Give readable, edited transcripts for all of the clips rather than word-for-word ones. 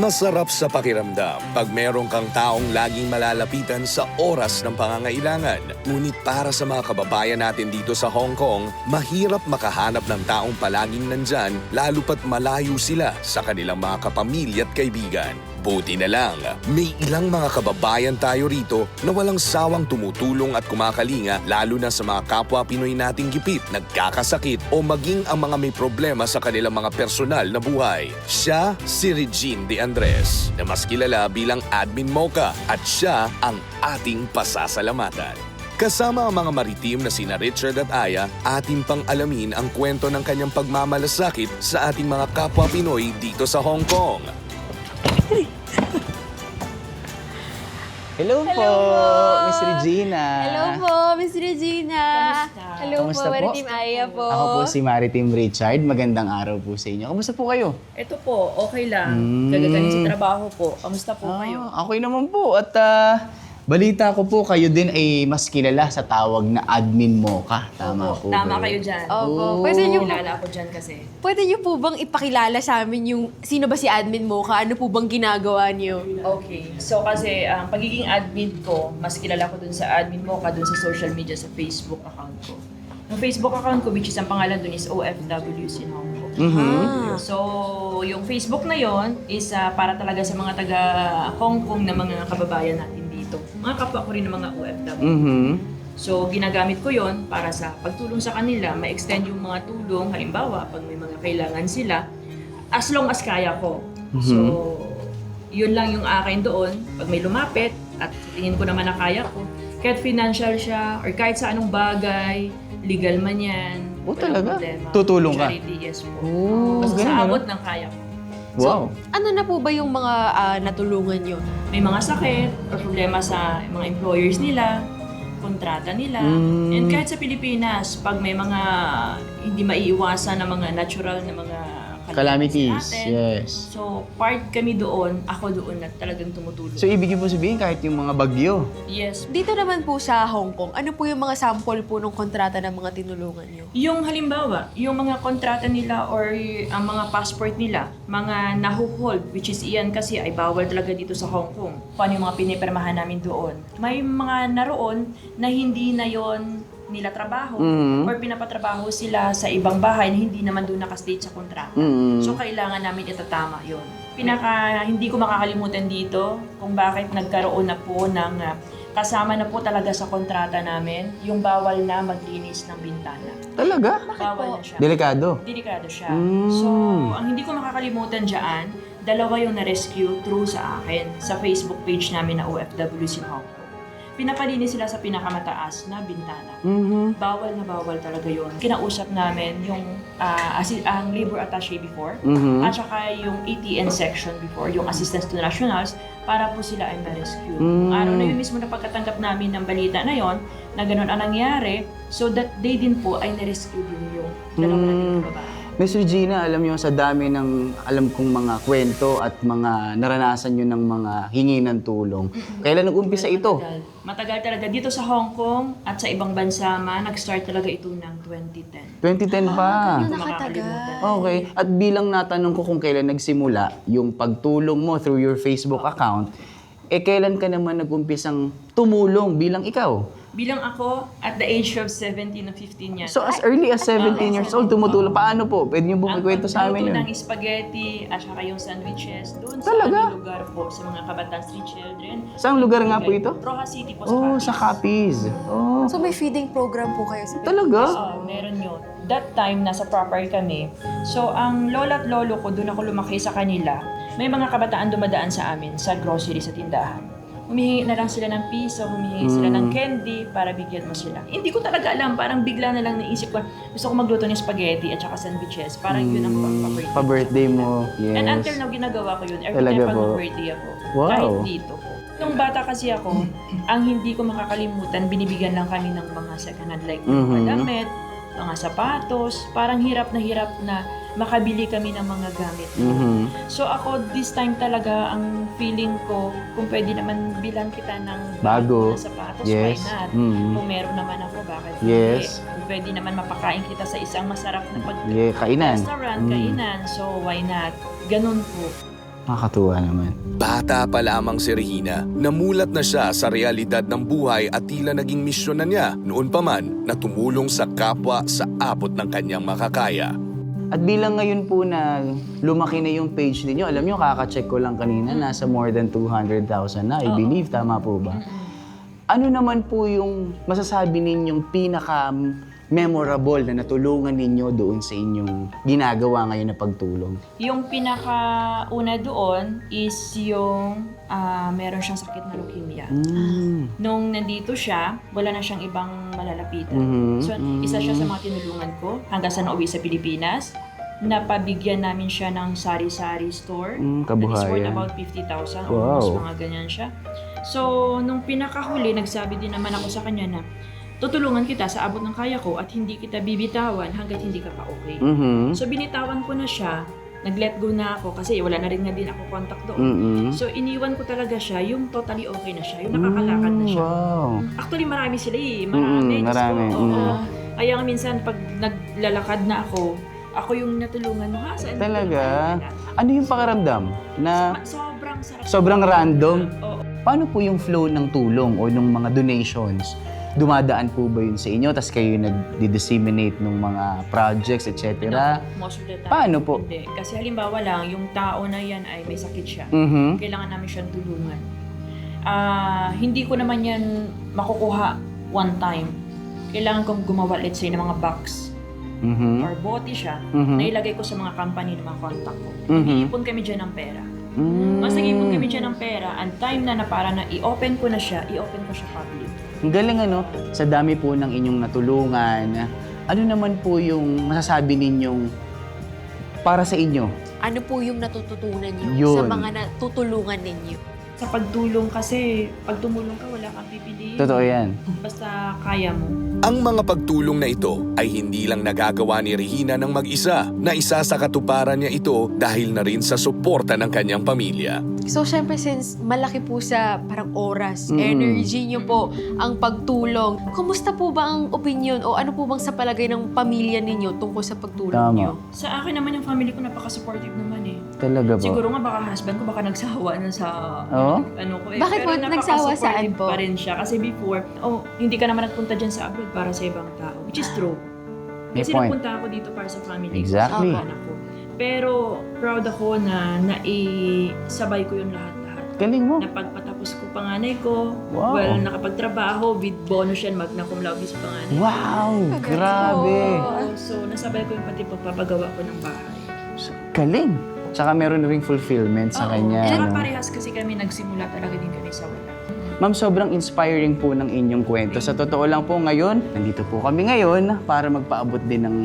Masarap sa pakiramdam pag meron kang taong laging malalapitan sa oras ng pangangailangan. Ngunit para sa mga kababayan natin dito sa Hong Kong, mahirap makahanap ng taong palaging nandyan lalo pat malayo sila sa kanilang mga kapamilya at kaibigan. Buti na lang, may ilang mga kababayan tayo rito na walang sawang tumutulong at kumakalinga lalo na sa mga kapwa Pinoy nating gipit, nagkakasakit o maging ang mga may problema sa kanilang mga personal na buhay. Siya si Regine De Andres na mas kilala bilang Admin Mocha at siya ang ating pasasalamatan. Kasama ang mga maritim na sina Richard at Aya, ating pang alamin ang kwento ng kanyang pagmamalasakit sa ating mga kapwa Pinoy dito sa Hong Kong. Hello po, Miss Regina. Hello po, Miss Regina. Hello Kamusta po, po? Maritim Aya po. Ako po si Maritim Richard. Magandang araw po sa inyo. Kamusta po kayo? Ito po, okay lang. Gagagaling sa trabaho po. Kamusta po kayo? Okay naman po. At balita ko po, kayo din ay mas kilala sa tawag na Admin Mocha. Tama po Tama ba kayo yun? dyan. Opo. Kilala ko dyan kasi. Pwede niyo po bang ipakilala sa amin yung sino ba si Admin Mocha? Ano po bang ginagawa niyo? Okay. So kasi ang pagiging admin ko, mas kilala ko dun sa admin mo ka dun sa social media, sa Facebook account ko. Yung Facebook account ko, which is ang pangalan dun is OFWs in Hong Kong. So, yung Facebook na yon is para talaga sa mga taga Hong Kong na mga kababayan natin dito. Mga kapwa ko rin ng mga OFW. So, ginagamit ko yon para sa pagtulong sa kanila, ma-extend yung mga tulong, halimbawa, pag may mga kailangan sila, as long as kaya ko. So, yun lang yung akin doon. Pag may lumapit, at tingin ko naman na kaya ko, kahit financial siya, or kahit sa anong bagay, legal man yan, Oh, walang talaga? problema. Tutulong ka? Charity, yes po. Oh, Basta ganun, sa ano? abot ng kaya ko. Wow. Ano na po ba yung mga natulungan niyo? May mga sakit or problema sa mga employers nila, kontrata nila. And kahit sa Pilipinas, pag may mga hindi maiiwasan na mga natural na mga Calamities, natin, yes. so part kami doon, ako doon na talagang tumutulong. So, ibig po sabihin kahit yung mga bagyo. Yes. Dito naman po sa Hong Kong, ano po yung mga sample po ng kontrata ng mga tinulungan niyo? Yung halimbawa, yung mga kontrata nila or ang mga passport nila, mga nahuhold, which is iyan kasi ay bawal talaga dito sa Hong Kong. Paano yung mga pinipirmahan namin doon? May mga naroon na hindi na yon nila trabaho or pinapatrabaho sila sa ibang bahay na hindi naman doon nakastate sa kontrata. So, kailangan namin itatama yon. Hindi ko makakalimutan dito kung bakit nagkaroon na po ng kasama na po talaga sa kontrata namin yung bawal na maglinis ng bintana. Talaga? Bawal na siya. Delikado. Delikado siya. So, ang hindi ko makakalimutan dyan, dalawa yung na-rescue through sa akin sa Facebook page namin na OFWs in Hong Kong. Pinapalinis sila sa pinakamataas na bintana. Bawal na bawal talaga yun. Kinausap namin yung ang labor attaché before at saka yung ATN section before, yung assistance to nationals, para po sila ay na-rescue. Araw na yun mismo na pagkatanggap namin ng balita na yon na ganun ang nangyari, so that they din po ay na-rescue din yung dalawa nating babae. Miss Regina, alam niyo sa dami ng alam kong mga kwento at mga naranasan niyo ng mga hingi ng tulong. Kailan nag-umpisa ito? Matagal talaga. Dito sa Hong Kong at sa ibang bansa nag-start talaga ito ng 2010. 2010 pa. Hindi ko nakatagal. makakalimutan. Okay. At bilang natanong ko kung kailan nagsimula yung pagtulong mo through your Facebook account, kailan ka naman nag-umpisang tumulong bilang ikaw? Bilang ako, at the age of 17 o 15 yan. So as early as 17 years old, tumutulong. Paano po? Pwede niyo po ikwento sa amin yun? ng spaghetti at saka yung sandwiches doon Talaga? sa aming lugar po, sa mga kabataan street children. Saang lugar nga po ito? Roja City po sa Oh, Capiz. sa Capiz. Oh, So may feeding program po kayo sa talaga? So, meron yun. That time, nasa proper kami. So, ang lola at lolo ko, doon ako lumaki sa kanila. May mga kabataan dumadaan sa amin sa grocery sa tindahan. Humihingi na lang sila ng piso, humihingi sila ng candy para bigyan mo sila. Hindi ko talaga alam, parang bigla na lang naisip ko, gusto ko magluto ng spaghetti at saka sandwiches. Parang yun ang pa-birthday. Pa-birthday mo. Yes. And until now, ginagawa ko yun. Every Talaga time pag po? birthday ako. Wow. Kahit dito po. Nung bata kasi ako, ang hindi ko makakalimutan, binibigyan lang kami ng mga second hand like mga damit, mga sapatos. Parang hirap na makabili kami ng mga gamit. So ako, this time talaga, ang feeling ko, kung pwede naman bilang kita ng Bago. na sapatos, Yes. why not? Kung meron naman ako, bakit Yes. hindi? Kung pwede naman mapakain kita sa isang masarap na Yeah, kainan. restaurant, kainan. So, why not? Ganun po. Nakakatuwa naman. Bata pa lamang si Regina, namulat na siya sa realidad ng buhay at tila naging misyon na niya noon pa man na tumulong sa kapwa sa abot ng kanyang makakaya. At bilang ngayon po na lumaki na yung page ninyo, alam nyo, kaka-check ko lang kanina, nasa more than 200,000 na, I believe. Tama po ba? Ano naman po yung masasabi ninyong pinaka-memorable na natulungan ninyo doon sa inyong ginagawa ngayon na pagtulong? Yung pinakauna doon is yung meron siyang sakit na leukemia. Nung nandito siya, wala na siyang ibang malalapitan. So, isa siya sa mga tinulungan ko hanggang sa nauwi sa Pilipinas. Napabigyan namin siya ng sari-sari store. That is worth Kabuhayan. about 50,000. Wow. Almost mga ganyan siya. So, nung pinakahuli, nagsabi din naman ako sa kanya na tutulungan kita sa abot ng kaya ko at hindi kita bibitawan hanggat hindi ka pa okay. So, binitawan ko na siya. Nag-let go na ako kasi wala na rin nga din ako contact doon. So, iniwan ko talaga siya, yung totally okay na siya, yung nakakalakad na siya. Wow. Actually, marami sila eh. Marami. Diyos marami. ko, oo. Kaya nga minsan, pag naglalakad na ako yung natulungan mo. Saan Talaga? Ano yung pakiramdam na Sobrang sarap. sobrang random? Oo. Paano po yung flow ng tulong o ng mga donations? Dumadaan po ba yun sa inyo? Tapos kayo nag-disseminate ng mga projects, etc.? Most of the time. Paano po? Hindi. Kasi halimbawa lang, yung tao na yan ay may sakit siya. Kailangan namin siyang tulungan. Hindi ko naman yan makukuha one time. Kailangan kong gumawa, let's say, ng mga box or bote siya na ilagay ko sa mga company ng mga contact ko. Iipon kami dyan ng pera. Mas nag-iipon kami dyan ng pera, and time na para na i-open ko na siya, i-open ko siya public. Ang galing ano, sa dami po ng inyong natulungan, ano naman po yung masasabi ninyong para sa inyo? Ano po yung natututunan niyo Yun. sa mga natutulungan ninyo? Sa pagtulong kasi, pag tumulong ka, wala kang pipiliin. Totoo yan. Basta kaya mo. Ang mga pagtulong na ito ay hindi lang nagagawa ni Regina ng mag-isa, na isa sa katuparan niya ito dahil na rin sa suporta ng kanyang pamilya. So, syempre, since malaki po sa parang oras, energy niyo po ang pagtulong, kumusta po ba ang opinion o ano po bang sa palagay ng pamilya ninyo tungkol sa pagtulong Tama. niyo? Sa akin naman, yung family ko napaka-supportive naman eh. Talaga po. Siguro nga baka husband ko baka nagsawa na sa Oo? ano ko eh. Bakit po Pero nagsawa? napaka-supportive Saan po? pa rin siya. Kasi before, hindi ka naman nagpunta dyan sa abroad para sa ibang tao. Which is true. May Kasi point. nagpunta ako dito para sa family Exactly. ko, sa anak ko. Pero proud ako na naisabay ko yung lahat-lahat. Galing mo. Napagpatapos ko panganay ko. Wow. Well, nakapagtrabaho with bonus yan, magna cum laude sa panganay. Wow! Grabe! So, nasabay ko yung pati pagpapagawa ko ng bahay. Galing! Tsaka meron ring fulfillment sa kanya. Tsaka no? parehas kasi kami nagsimula talaga din kami sa wala. Ma'am, sobrang inspiring po ng inyong kwento. Sa totoo lang po ngayon, nandito po kami ngayon para magpaabot din ng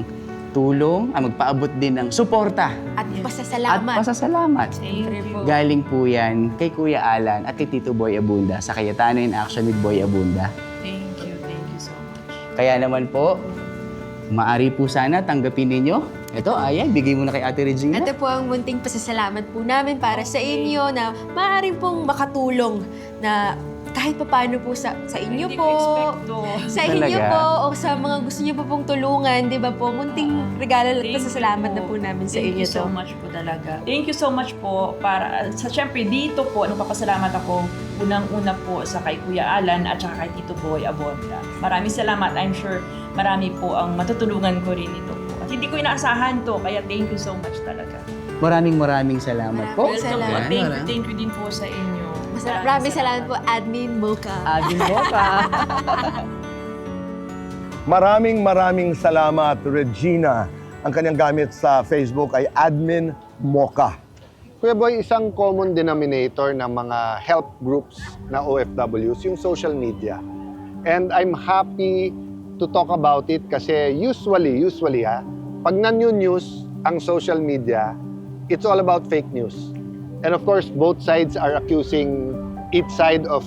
tulong, magpaabot din ng suporta At at pasasalamat. pasasalamat. Siyempre po. Galing po yan kay Kuya Alan at kay Tito Boy Abunda sa Cayetano in Action with Boy Abunda. Thank you so much. Kaya naman po, maari po sana tanggapin ninyo. Ito, ayan, bigay mo na kay Ate Regina. Ito po ang munting pasasalamat po namin para sa inyo na maaaring pong makatulong na kahit pa paano po sa inyo Hindi po, ko expect to. sa inyo Talaga? po, o sa mga gusto niyo po pong tulungan, di ba po? Munting regalo at Thank you pasasalamat na po namin sa Thank inyo you so to. much po talaga. Thank you so much po para sa syempre dito po nagpapasalamat ako unang-una po sa kay Kuya Alan at saka kay Tito Boy Abonda. Maraming salamat. I'm sure marami po ang matutulungan ko rin ito po. At hindi ko inaasahan to kaya thank you so much talaga. Maraming salamat po. Maraming Welcome po. salamat. Thank you din po sa inyo. Maraming salamat po, Admin Mocha. Adin mo ka. Maraming salamat, Regina. Ang kanyang gamit sa Facebook ay Admin Mocha. Kuya Boy, isang common denominator ng mga help groups na OFWs, yung social media. And I'm happy to talk about it kasi usually pag na-news ang social media, it's all about fake news. And of course, both sides are accusing each side of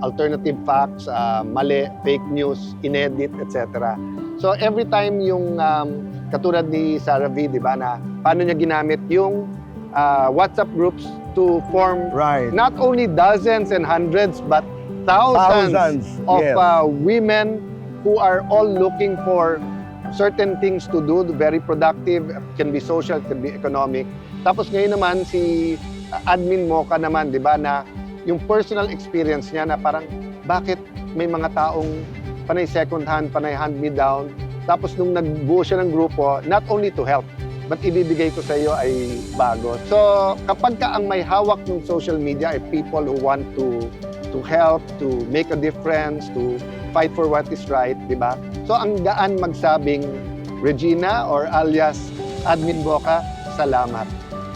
alternative facts, mali, fake news, inedit, etc. So every time yung katulad ni Sarah V, di ba, na paano niya ginamit yung WhatsApp groups to form Right. not only dozens and hundreds but thousands of yes. women who are all looking for certain things to do, very productive, can be social, can be economic. Tapos ngayon naman si admin Mocha naman, di ba, na yung personal experience niya na parang bakit may mga taong panay second hand, panay hand-me-down. Tapos nung nagbuo siya ng grupo, not only to help, but ibibigay ko sa iyo ay bago. So kapag ka ang may hawak ng social media ay people who want to help, to make a difference, to fight for what is right, di ba? So ang gaan magsabing Regina or alias Admin Mocha, salamat.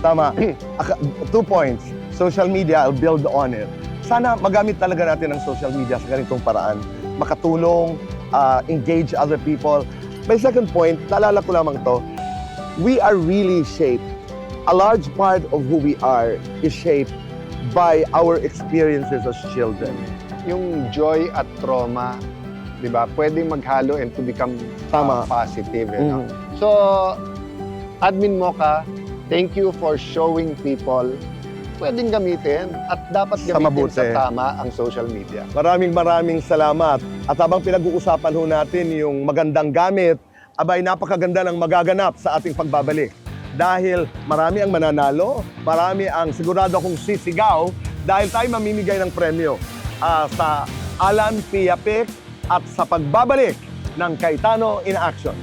Tama. 2 points. Social media, I'll build on it. Sana magamit talaga natin ang social media sa ganitong paraan. Makatulong, engage other people. My second point, naalala ko lamang to, we are really shaped. A large part of who we are is shaped by our experiences as children. Yung joy at trauma, di ba, pwedeng maghalo and to become Tama. positive. No? Mhm. So, Admin Mocha, thank you for showing people pwedeng gamitin at dapat Sa gamitin mabuti. sa tama ang social media. Maraming salamat. At habang pinag-uusapan ho natin yung magandang gamit, abay napakaganda ng magaganap sa ating pagbabalik. Dahil marami ang mananalo, marami ang sigurado akong sisigaw dahil tayo mamimigay ng premyo sa Alan Pia Pic at sa pagbabalik ng Cayetano in Action.